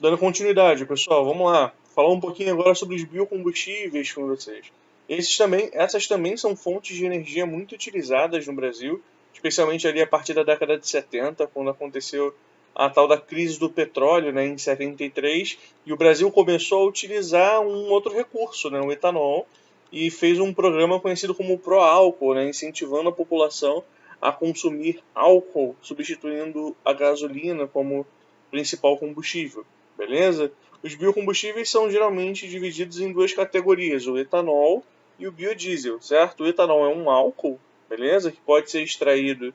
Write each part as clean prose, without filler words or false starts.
Dando continuidade, pessoal, vamos lá. Falar um pouquinho agora sobre os biocombustíveis com vocês. Essas também são fontes de energia muito utilizadas no Brasil, especialmente ali a partir da década de 70, quando aconteceu a tal da crise do petróleo, né, em 73, e o Brasil começou a utilizar um outro recurso, né, o etanol, e fez um programa conhecido como Proálcool, né, incentivando a população a consumir álcool, substituindo a gasolina como principal combustível. Beleza? Os biocombustíveis são geralmente divididos em duas categorias, o etanol e o biodiesel, certo? O etanol é um álcool, beleza? Que pode ser extraído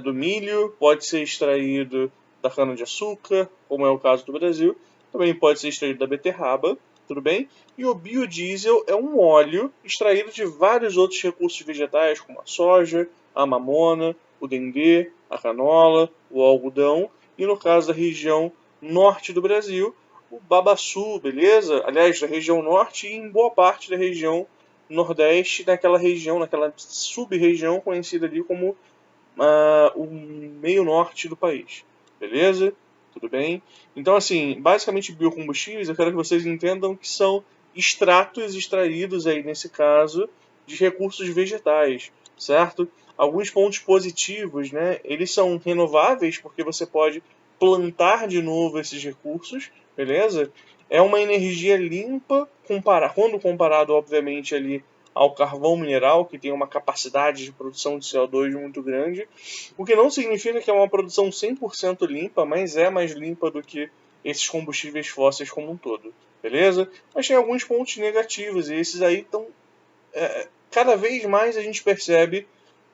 do milho, pode ser extraído da cana-de-açúcar, como é o caso do Brasil, também pode ser extraído da beterraba, tudo bem? E o biodiesel é um óleo extraído de vários outros recursos vegetais, como a soja, a mamona, o dendê, a canola, o algodão, e no caso da região norte do Brasil, o babaçu, beleza? Aliás, da região norte e em boa parte da região nordeste, naquela sub-região conhecida ali como o meio norte do país, beleza? Tudo bem? Então, assim, basicamente biocombustíveis, eu quero que vocês entendam que são extratos extraídos aí, nesse caso, de recursos vegetais, certo? Alguns pontos positivos, né? Eles são renováveis, porque você pode plantar de novo esses recursos, beleza? É uma energia limpa, quando comparado, obviamente, ali ao carvão mineral, que tem uma capacidade de produção de CO2 muito grande, o que não significa que é uma produção 100% limpa, mas é mais limpa do que esses combustíveis fósseis como um todo, beleza? Mas tem alguns pontos negativos, e esses aí estão... cada vez mais a gente percebe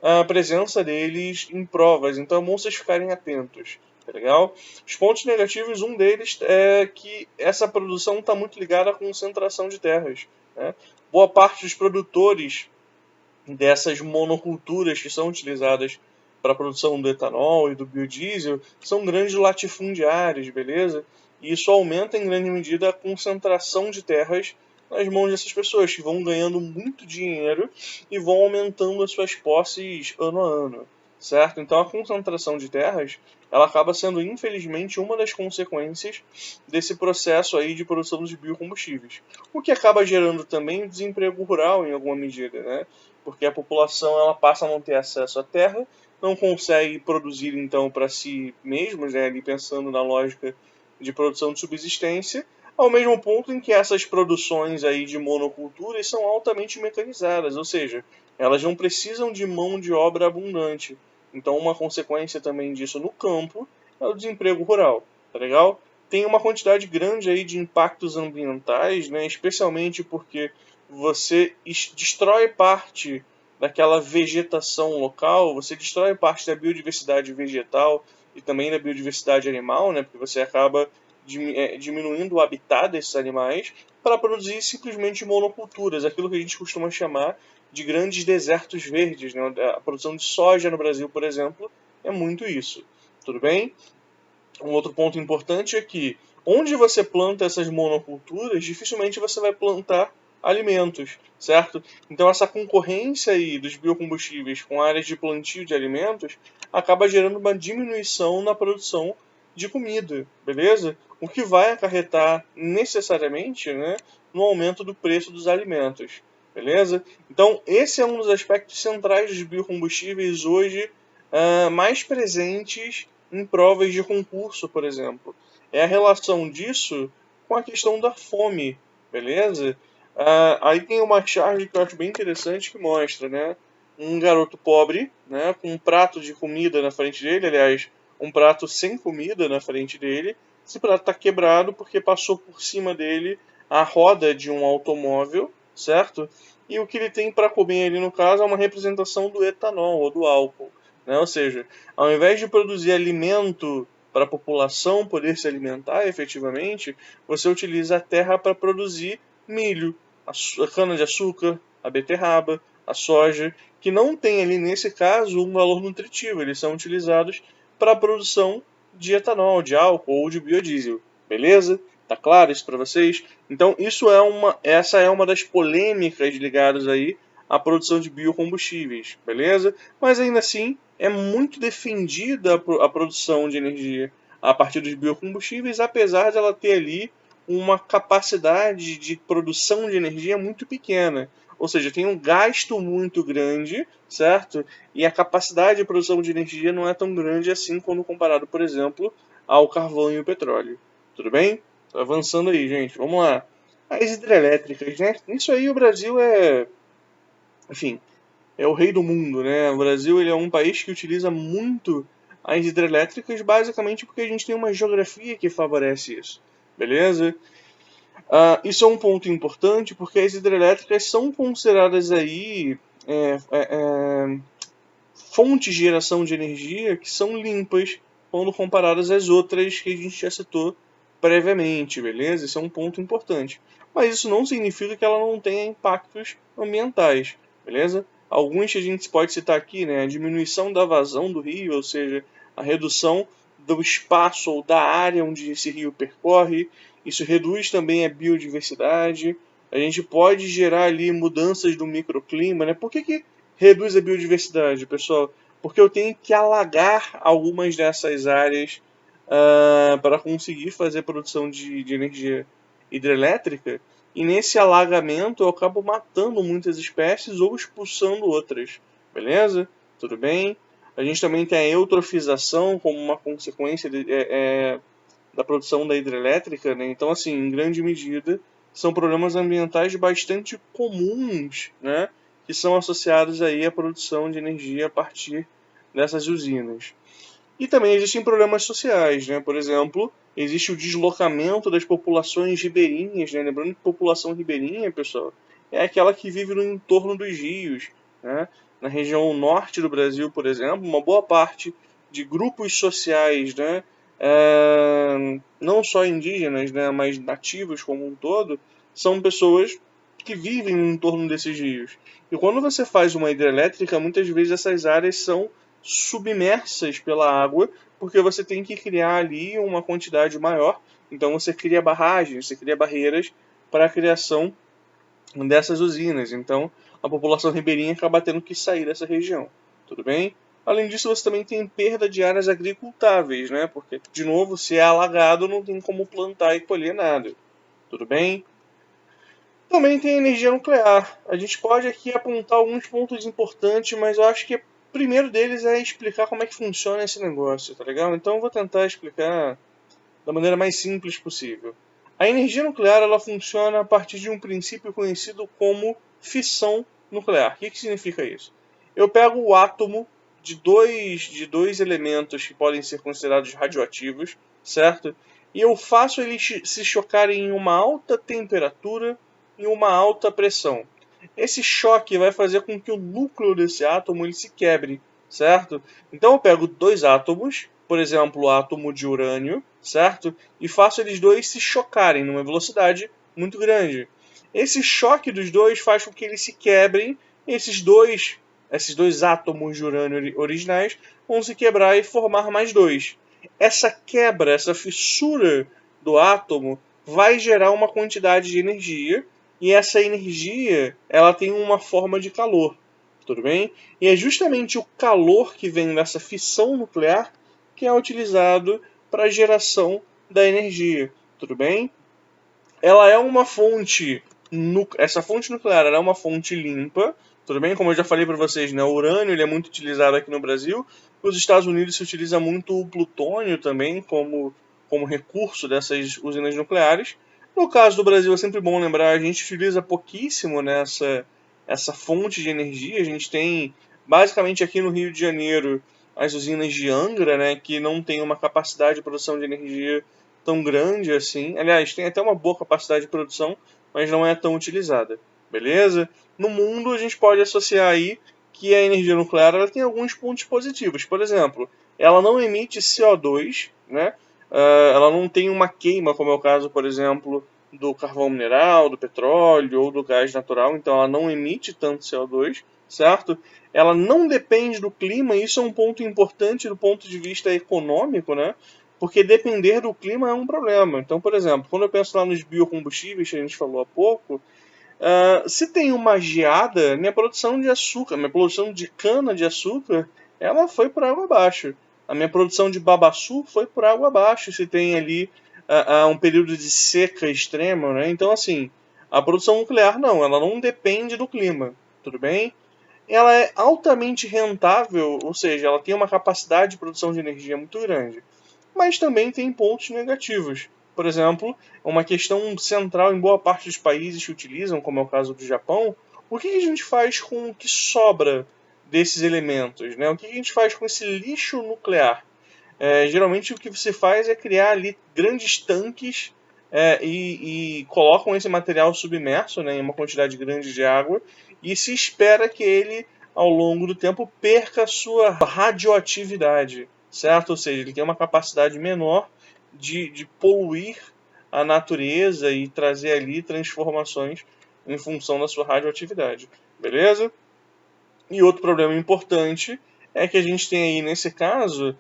a presença deles em provas, então é bom vocês ficarem atentos, tá legal? Os pontos negativos, um deles é que essa produção está muito ligada à concentração de terras, né? Boa parte dos produtores dessas monoculturas que são utilizadas para a produção do etanol e do biodiesel são grandes latifundiários, beleza? E isso aumenta em grande medida a concentração de terras nas mãos dessas pessoas, que vão ganhando muito dinheiro e vão aumentando as suas posses ano a ano, certo? Então a concentração de terras, ela acaba sendo, infelizmente, uma das consequências desse processo aí de produção de biocombustíveis, o que acaba gerando também desemprego rural em alguma medida, né? Porque a população ela passa a não ter acesso à terra, não consegue produzir então para si mesmos, né, ali pensando na lógica de produção de subsistência, ao mesmo ponto em que essas produções aí de monoculturas são altamente mecanizadas, ou seja, elas não precisam de mão de obra abundante. Então uma consequência também disso no campo é o desemprego rural, tá legal? Tem uma quantidade grande aí de impactos ambientais, né, especialmente porque você destrói parte daquela vegetação local, você destrói parte da biodiversidade vegetal e também da biodiversidade animal, né, porque você acaba diminuindo o habitat desses animais para produzir simplesmente monoculturas, aquilo que a gente costuma chamar de grandes desertos verdes, né? A produção de soja no Brasil, por exemplo, é muito isso. Tudo bem? Um outro ponto importante é que onde você planta essas monoculturas, dificilmente você vai plantar alimentos, certo? Então essa concorrência aí dos biocombustíveis com áreas de plantio de alimentos acaba gerando uma diminuição na produção de comida, beleza? O que vai acarretar necessariamente, né, no aumento do preço dos alimentos, beleza? Então esse é um dos aspectos centrais dos biocombustíveis hoje, mais presentes em provas de concurso, por exemplo. É a relação disso com a questão da fome, beleza? Aí tem uma charge que eu acho bem interessante que mostra, né? Um garoto pobre, né, com um prato de comida na frente dele, aliás, um prato sem comida na frente dele. Esse prato está quebrado porque passou por cima dele a roda de um automóvel, certo? E o que ele tem para comer ali no caso é uma representação do etanol ou do álcool, né? Ou seja, ao invés de produzir alimento para a população poder se alimentar efetivamente, você utiliza a terra para produzir milho, a cana-de-açúcar, a beterraba, a soja, que não tem ali nesse caso um valor nutritivo, eles são utilizados para a produção de etanol, de álcool ou de biodiesel. Beleza? Tá claro isso para vocês? Então essa é uma das polêmicas ligadas aí à produção de biocombustíveis, beleza? Mas ainda assim é muito defendida a produção de energia a partir dos biocombustíveis, apesar de ela ter ali uma capacidade de produção de energia muito pequena. Ou seja, tem um gasto muito grande, certo? E a capacidade de produção de energia não é tão grande assim quando comparado, por exemplo, ao carvão e o petróleo. Tudo bem? Tô avançando aí, gente. Vamos lá. As hidrelétricas, né? Isso aí o Brasil enfim, é o rei do mundo, né? O Brasil ele é um país que utiliza muito as hidrelétricas, basicamente porque a gente tem uma geografia que favorece isso, beleza? Isso é um ponto importante porque as hidrelétricas são consideradas aí fontes de geração de energia que são limpas quando comparadas às outras que a gente já citou previamente, beleza? Isso é um ponto importante. Mas isso não significa que ela não tenha impactos ambientais, beleza? Alguns que a gente pode citar aqui, né? A diminuição da vazão do rio, ou seja, a redução do espaço ou da área onde esse rio percorre. Isso reduz também a biodiversidade. A gente pode gerar ali mudanças do microclima, né? Por que reduz a biodiversidade, pessoal? Porque eu tenho que alagar algumas dessas áreas para conseguir fazer produção de energia hidrelétrica. E nesse alagamento eu acabo matando muitas espécies ou expulsando outras. Beleza? Tudo bem? A gente também tem a eutrofização como uma consequência da produção da hidrelétrica, né? Então, assim, em grande medida, são problemas ambientais bastante comuns, né? Que são associados aí à produção de energia a partir dessas usinas. E também existem problemas sociais, né? Por exemplo, existe o deslocamento das populações ribeirinhas, né? Lembrando que população ribeirinha, pessoal, é aquela que vive no entorno dos rios, né? Na região norte do Brasil, por exemplo, uma boa parte de grupos sociais, né? Não só indígenas, né? Mas nativos como um todo, são pessoas que vivem no entorno desses rios. E quando você faz uma hidrelétrica, muitas vezes essas áreas são submersas pela água, porque você tem que criar ali uma quantidade maior. Então você cria barragens, você cria barreiras para a criação dessas usinas. Então a população ribeirinha acaba tendo que sair dessa região. Tudo bem? Além disso, você também tem perda de áreas agricultáveis, né? Porque, de novo, se é alagado, não tem como plantar e colher nada. Tudo bem? Também tem energia nuclear. A gente pode aqui apontar alguns pontos importantes, mas eu acho que o primeiro deles é explicar como é que funciona esse negócio, tá legal? Então eu vou tentar explicar da maneira mais simples possível. A energia nuclear ela funciona a partir de um princípio conhecido como fissão nuclear. O que significa isso? Eu pego o átomo de dois elementos que podem ser considerados radioativos, certo? E eu faço eles se chocarem em uma alta temperatura e uma alta pressão. Esse choque vai fazer com que o núcleo desse átomo ele se quebre, certo? Então eu pego dois átomos, por exemplo, o átomo de urânio, certo? E faço eles dois se chocarem numa velocidade muito grande. Esse choque dos dois faz com que eles se quebrem, e esses dois átomos de urânio originais vão se quebrar e formar mais dois. Essa quebra, essa fissura do átomo vai gerar uma quantidade de energia e essa energia ela tem uma forma de calor, tudo bem? E é justamente o calor que vem dessa fissão nuclear que é utilizado para a geração da energia, tudo bem? Ela é uma fonte, essa fonte nuclear é uma fonte limpa, tudo bem? Como eu já falei para vocês, né, o urânio ele é muito utilizado aqui no Brasil. Nos Estados Unidos se utiliza muito o plutônio também como recurso dessas usinas nucleares. No caso do Brasil é sempre bom lembrar, a gente utiliza pouquíssimo nessa essa fonte de energia. A gente tem basicamente aqui no Rio de Janeiro as usinas de Angra, né, que não tem uma capacidade de produção de energia tão grande assim. Aliás, tem até uma boa capacidade de produção, mas não é tão utilizada. Beleza? No mundo, a gente pode associar aí que a energia nuclear ela tem alguns pontos positivos. Por exemplo, ela não emite CO2, né? Ela não tem uma queima, como é o caso, por exemplo, do carvão mineral, do petróleo ou do gás natural. Então, ela não emite tanto CO2, certo? Ela não depende do clima, e isso é um ponto importante do ponto de vista econômico, né? Porque depender do clima é um problema. Então, por exemplo, quando eu penso lá nos biocombustíveis que a gente falou há pouco, se tem uma geada, minha produção de açúcar, minha produção de cana de açúcar, ela foi por água abaixo. a minha produção de babaçu foi por água abaixo, se tem ali um período de seca extrema, né? Então, assim, a produção nuclear não, ela não depende do clima, tudo bem? Ela é altamente rentável, ou seja, ela tem uma capacidade de produção de energia muito grande, mas também tem pontos negativos. Por exemplo, uma questão central em boa parte dos países que utilizam, como é o caso do Japão, o que a gente faz com o que sobra desses elementos? Né? O que a gente faz com esse lixo nuclear? Geralmente o que você faz é criar ali grandes tanques e colocam esse material submerso, né, em uma quantidade grande de água e se espera que ele, ao longo do tempo, perca a sua radioatividade, certo? Ou seja, ele tem uma capacidade menor de poluir a natureza e trazer ali transformações em função da sua radioatividade, beleza? E outro problema importante é que a gente tem aí, nesse caso,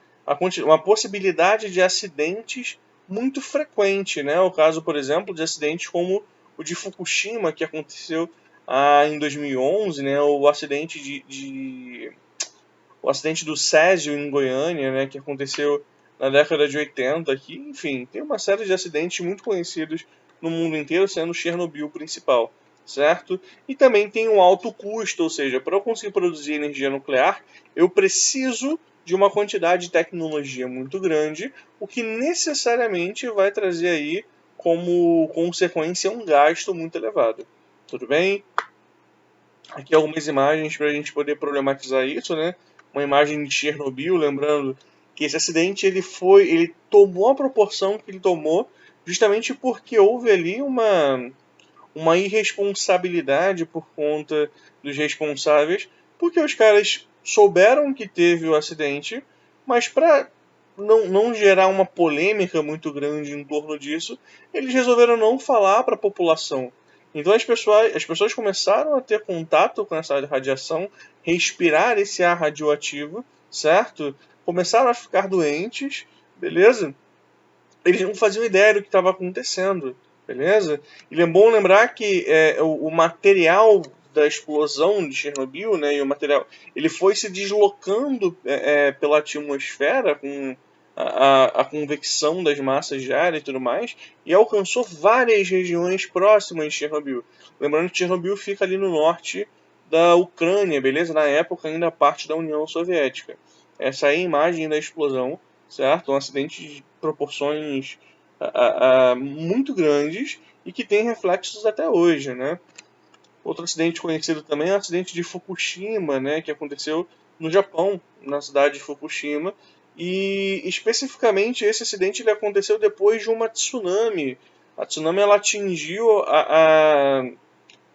uma possibilidade de acidentes muito frequente, né? O caso, por exemplo, de acidentes como o de Fukushima, que aconteceu em 2011, né? O acidente do Césio em Goiânia, né? Que aconteceu na década de 80 aqui. Enfim, tem uma série de acidentes muito conhecidos no mundo inteiro, sendo Chernobyl o principal, certo? E também tem um alto custo, ou seja, para eu conseguir produzir energia nuclear, eu preciso de uma quantidade de tecnologia muito grande, o que necessariamente vai trazer aí como consequência um gasto muito elevado. Tudo bem? Aqui algumas imagens para a gente poder problematizar isso, né? Uma imagem de Chernobyl, lembrando que esse acidente ele tomou a proporção que ele tomou justamente porque houve ali uma irresponsabilidade por conta dos responsáveis, porque os caras souberam que teve o acidente, mas para não gerar uma polêmica muito grande em torno disso, eles resolveram não falar para a população. Então as pessoas começaram a ter contato com essa radiação, respirar esse ar radioativo, certo? Começaram a ficar doentes, beleza? Eles não faziam ideia do que estava acontecendo, beleza? E é bom lembrar que o material da explosão de Chernobyl, né, e o material, ele foi se deslocando pela atmosfera com a convecção das massas de ar e tudo mais, e alcançou várias regiões próximas de Chernobyl. Lembrando que Chernobyl fica ali no norte da Ucrânia, beleza? Na época ainda parte da União Soviética. Essa é a imagem da explosão, certo? Um acidente de proporções muito grandes e que tem reflexos até hoje, né? Outro acidente conhecido também é o acidente de Fukushima, né, que aconteceu no Japão, na cidade de Fukushima, e especificamente esse acidente ele aconteceu depois de uma tsunami. A tsunami ela atingiu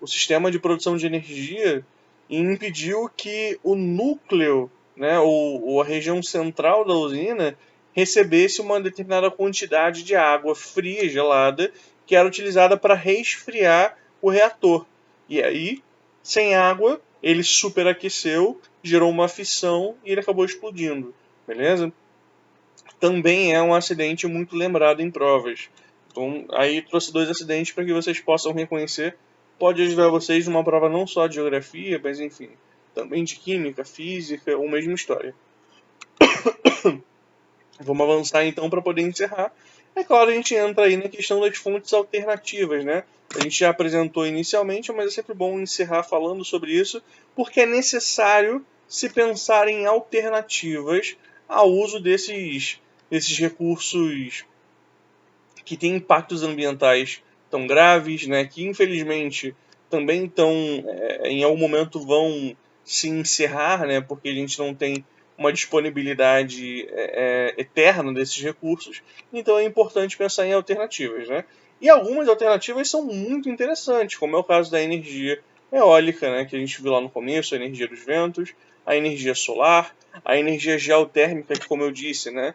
o sistema de produção de energia e impediu que o núcleo, né, ou a região central da usina, recebesse uma determinada quantidade de água fria e gelada que era utilizada para resfriar o reator. E aí, sem água, ele superaqueceu, gerou uma fissão e ele acabou explodindo. Beleza? Também é um acidente muito lembrado em provas. Então, aí trouxe dois acidentes para que vocês possam reconhecer. Pode ajudar vocês numa prova não só de geografia, mas enfim, também de química, física ou mesmo história. Vamos avançar então para poder encerrar. É claro, a gente entra aí na questão das fontes alternativas, né? A gente já apresentou inicialmente, mas é sempre bom encerrar falando sobre isso, porque é necessário se pensar em alternativas ao uso desses recursos que têm impactos ambientais tão graves, né? Que infelizmente também em algum momento vão se encerrar, né? Porque a gente não tem uma disponibilidade eterna desses recursos, então é importante pensar em alternativas, né? E algumas alternativas são muito interessantes, como é o caso da energia eólica, né, que a gente viu lá no começo, a energia dos ventos, a energia solar, a energia geotérmica, que, como eu disse, né,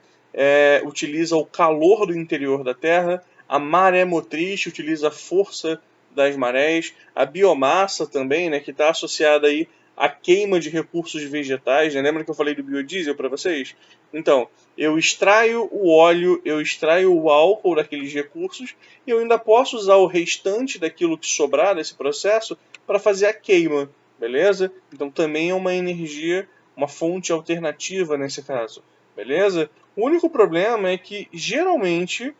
utiliza o calor do interior da Terra, a maré motriz utiliza a força das marés, a biomassa também, né, que está associada aí a queima de recursos vegetais, né? Lembra que eu falei do biodiesel para vocês? Então, eu extraio o óleo, eu extraio o álcool daqueles recursos e eu ainda posso usar o restante daquilo que sobrar desse processo para fazer a queima, beleza? Então também é uma energia, uma fonte alternativa nesse caso, beleza? O único problema é que, geralmente,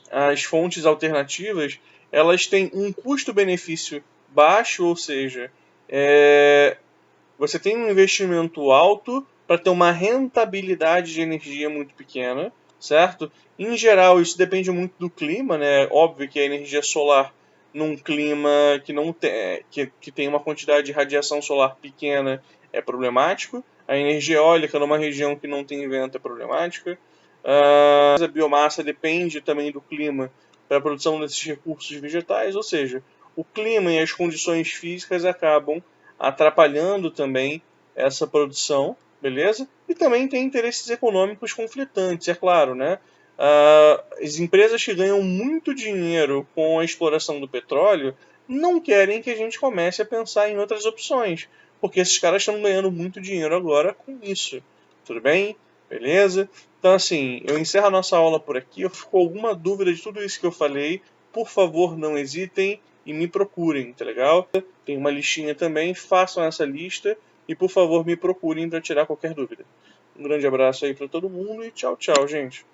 as fontes alternativas elas têm um custo-benefício baixo, ou seja, você tem um investimento alto para ter uma rentabilidade de energia muito pequena, certo? Em geral, isso depende muito do clima, né? Óbvio que a energia solar num clima que não tem, que tem uma quantidade de radiação solar pequena é problemático. A energia eólica numa região que não tem vento é problemática. A biomassa depende também do clima para a produção desses recursos vegetais, ou seja, o clima e as condições físicas acabam atrapalhando também essa produção, beleza? E também tem interesses econômicos conflitantes, é claro, né? As empresas que ganham muito dinheiro com a exploração do petróleo não querem que a gente comece a pensar em outras opções, porque esses caras estão ganhando muito dinheiro agora com isso. Tudo bem? Beleza? Então, assim, eu encerro a nossa aula por aqui. Eu ficou alguma dúvida de tudo isso que eu falei, por favor, não hesitem e me procurem, tá legal? Tem uma listinha também, façam essa lista e, por favor, me procurem para tirar qualquer dúvida. Um grande abraço aí para todo mundo e tchau, tchau, gente.